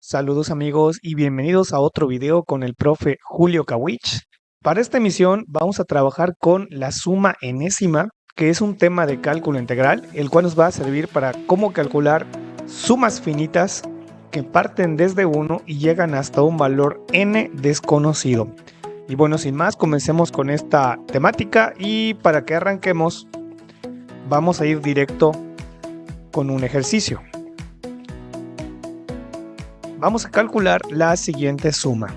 Saludos amigos y bienvenidos a otro video con el profe Julio Kawich. Para esta emisión vamos a trabajar con la suma enésima, que es un tema de cálculo integral, el cual nos va a servir para cómo calcular sumas finitas que parten desde 1 y llegan hasta un valor n desconocido. Y bueno, sin más, comencemos con esta temática y para que arranquemos, vamos a ir directo con un ejercicio. Vamos a calcular la siguiente suma.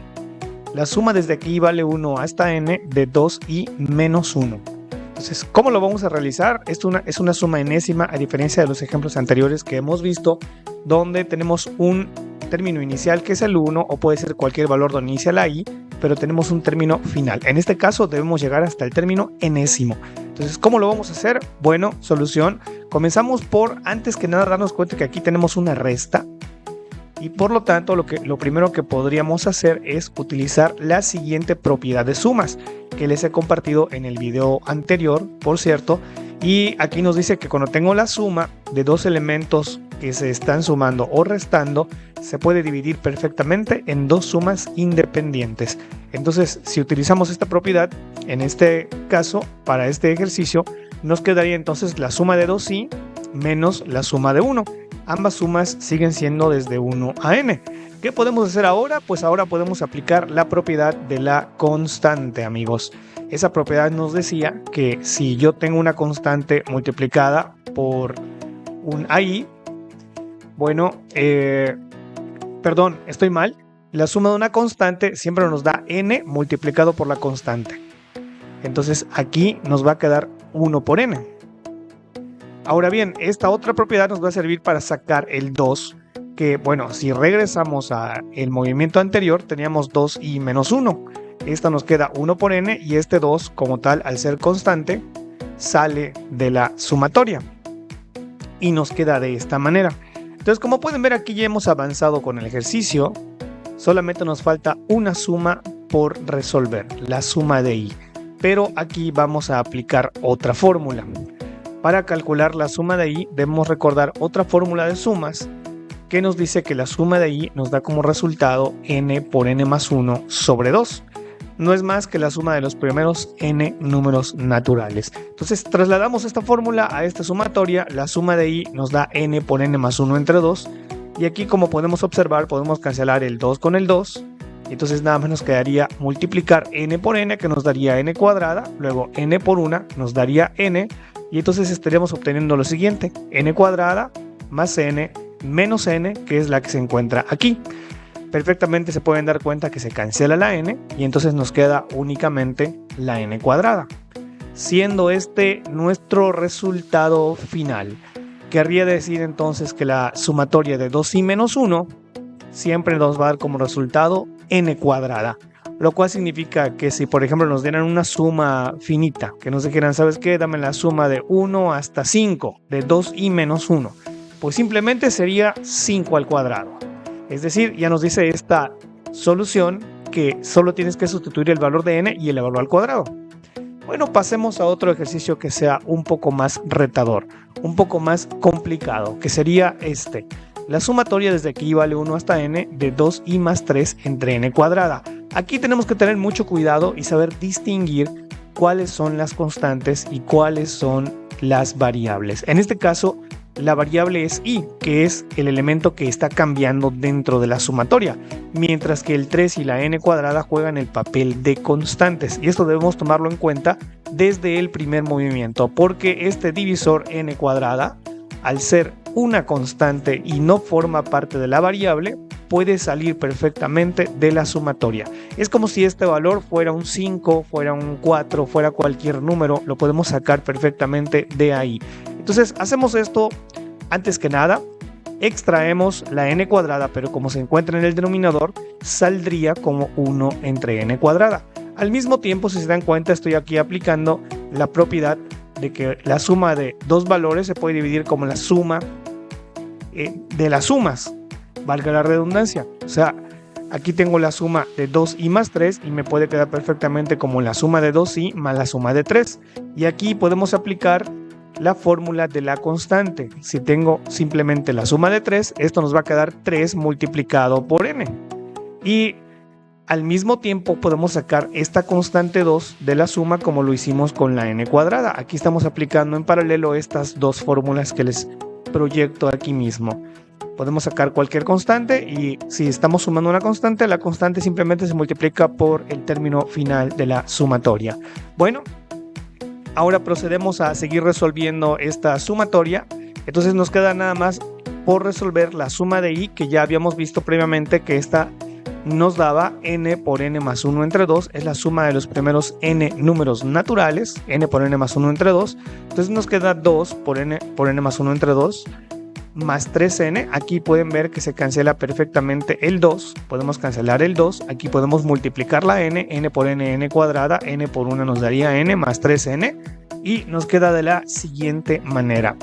La suma desde aquí vale 1 hasta n de 2i menos 1. Entonces, ¿cómo lo vamos a realizar? Esto es una suma enésima, a diferencia de los ejemplos anteriores que hemos visto, donde tenemos un término inicial que es el 1, o puede ser cualquier valor donde inicia la i, pero tenemos un término final. En este caso debemos llegar hasta el término enésimo. Entonces, ¿cómo lo vamos a hacer? Bueno, solución. Comenzamos por, antes que nada, darnos cuenta que aquí tenemos una resta. Y por lo tanto, lo primero que podríamos hacer es utilizar la siguiente propiedad de sumas, que les he compartido en el video anterior, por cierto. Y aquí nos dice que cuando tengo la suma de dos elementos que se están sumando o restando, se puede dividir perfectamente en dos sumas independientes. Entonces, si utilizamos esta propiedad, en este caso, para este ejercicio, nos quedaría entonces la suma de 2i menos la suma de 1. Ambas sumas siguen siendo desde 1 a n. ¿Qué podemos hacer ahora? Pues ahora podemos aplicar la propiedad de la constante, amigos. Esa propiedad nos decía que si yo tengo una constante multiplicada por un AI, bueno, perdón, estoy mal. La suma de una constante siempre nos da n multiplicado por la constante. Entonces aquí nos va a quedar 1 por n. Ahora bien, esta otra propiedad nos va a servir para sacar el 2, que bueno, si regresamos al movimiento anterior, teníamos 2i menos 1. Esta nos queda 1 por n y este 2, como tal, al ser constante, sale de la sumatoria. Y nos queda de esta manera. Entonces, como pueden ver, aquí ya hemos avanzado con el ejercicio. Solamente nos falta una suma por resolver, la suma de i. Pero aquí vamos a aplicar otra fórmula. Para calcular la suma de i debemos recordar otra fórmula de sumas que nos dice que la suma de i nos da como resultado n por n más 1 sobre 2. No es más que la suma de los primeros n números naturales. Entonces trasladamos esta fórmula a esta sumatoria. La suma de i nos da n por n más 1 entre 2. Y aquí, como podemos observar, podemos cancelar el 2 con el 2. Entonces nada más nos quedaría multiplicar n por n, que nos daría n cuadrada. Luego n por 1 nos daría n. Y entonces estaríamos obteniendo lo siguiente: n cuadrada más n menos n, que es la que se encuentra aquí. Perfectamente se pueden dar cuenta que se cancela la n y entonces nos queda únicamente la n cuadrada. Siendo este nuestro resultado final, querría decir entonces que la sumatoria de 2i menos 1 siempre nos va a dar como resultado n cuadrada. Lo cual significa que si, por ejemplo, nos dieran una suma finita, que nos dijeran, ¿sabes qué? Dame la suma de 1 hasta 5, de 2i menos 1. Pues simplemente sería 5 al cuadrado. Es decir, ya nos dice esta solución que solo tienes que sustituir el valor de n y elevarlo al cuadrado. Bueno, pasemos a otro ejercicio que sea un poco más retador, un poco más complicado, que sería este. La sumatoria desde aquí vale 1 hasta n de 2i más 3 entre n cuadrada. Aquí tenemos que tener mucho cuidado y saber distinguir cuáles son las constantes y cuáles son las variables. En este caso, la variable es i, que es el elemento que está cambiando dentro de la sumatoria, mientras que el 3 y la n cuadrada juegan el papel de constantes. Y esto debemos tomarlo en cuenta desde el primer movimiento, porque este divisor n cuadrada, al ser una constante y no forma parte de la variable, puede salir perfectamente de la sumatoria. Es como si este valor fuera un 5, fuera un 4, fuera cualquier número, lo podemos sacar perfectamente de ahí. Entonces hacemos esto antes que nada, extraemos la n cuadrada, pero como se encuentra en el denominador, saldría como 1 entre n cuadrada. Al mismo tiempo, si se dan cuenta, estoy aquí aplicando la propiedad de que la suma de dos valores se puede dividir como la suma de las sumas, valga la redundancia. O sea, aquí tengo la suma de 2i más 3 y me puede quedar perfectamente como la suma de 2i más la suma de 3. Y aquí podemos aplicar la fórmula de la constante. Si tengo simplemente la suma de 3, esto nos va a quedar 3 multiplicado por n. Y al mismo tiempo podemos sacar esta constante 2 de la suma como lo hicimos con la n cuadrada. Aquí estamos aplicando en paralelo estas dos fórmulas que les proyecto aquí mismo. Podemos sacar cualquier constante y si estamos sumando una constante, la constante simplemente se multiplica por el término final de la sumatoria. Bueno, ahora procedemos a seguir resolviendo esta sumatoria. Entonces nos queda nada más por resolver la suma de i, que ya habíamos visto previamente que esta nos daba n por n más 1 entre 2, es la suma de los primeros n números naturales, n por n más 1 entre 2, entonces nos queda 2 por n más 1 entre 2, más 3n, aquí pueden ver que se cancela perfectamente el 2, podemos cancelar el 2, aquí podemos multiplicar la n por n cuadrada, n por 1 nos daría n más 3n, y nos queda de la siguiente manera.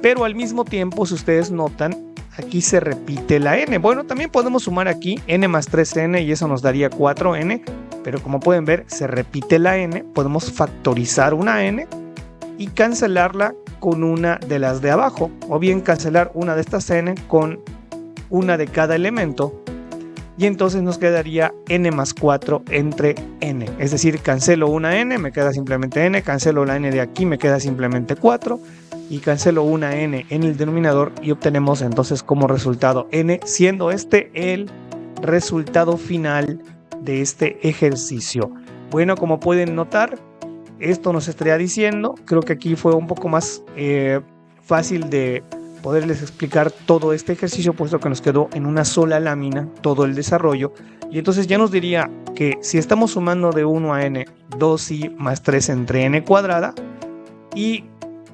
Pero al mismo tiempo, si ustedes notan, aquí se repite la n. Bueno, también podemos sumar aquí n más 3n y eso nos daría 4n, pero como pueden ver, se repite la n, podemos factorizar una n y cancelarla con una de las de abajo, o bien cancelar una de estas n con una de cada elemento, y entonces nos quedaría n más 4 entre n, es decir, cancelo una n, me queda simplemente n, cancelo la n de aquí, me queda simplemente 4, y cancelo una n en el denominador y obtenemos entonces como resultado n, siendo este el resultado final de este ejercicio. Bueno, como pueden notar, esto nos estaría diciendo, creo que aquí fue un poco más fácil de poderles explicar todo este ejercicio, puesto que nos quedó en una sola lámina todo el desarrollo, y entonces ya nos diría que si estamos sumando de 1 a n, 2i más 3 entre n cuadrada, y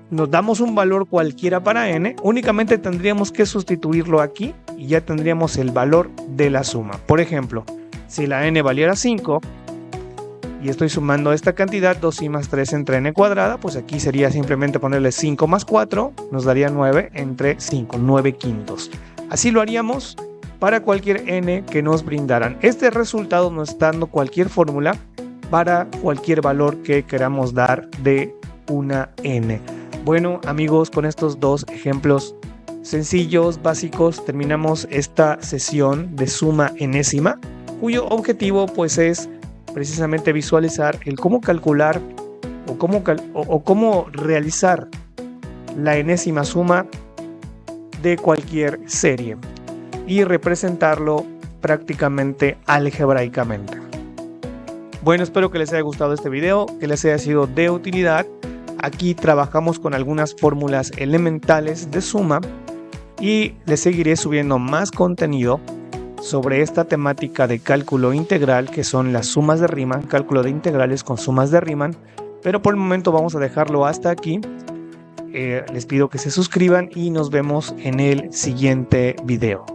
nos damos un valor cualquiera para n, únicamente tendríamos que sustituirlo aquí y ya tendríamos el valor de la suma. Por ejemplo, si la n valiera 5 y estoy sumando esta cantidad, 2i más 3 entre n cuadrada, pues aquí sería simplemente ponerle 5 más 4, nos daría 9 entre 5, 9 quintos. Así lo haríamos para cualquier n que nos brindaran. Este resultado nos está dando cualquier fórmula para cualquier valor que queramos dar de una n. Bueno, amigos, con estos dos ejemplos sencillos, básicos, terminamos esta sesión de suma enésima, cuyo objetivo pues es precisamente visualizar el cómo calcular o cómo realizar la enésima suma de cualquier serie y representarlo prácticamente algebraicamente. Bueno, espero que les haya gustado este video, que les haya sido de utilidad. Aquí trabajamos con algunas fórmulas elementales de suma y les seguiré subiendo más contenido sobre esta temática de cálculo integral, que son las sumas de Riemann, cálculo de integrales con sumas de Riemann, pero por el momento vamos a dejarlo hasta aquí. Les pido que se suscriban y nos vemos en el siguiente video.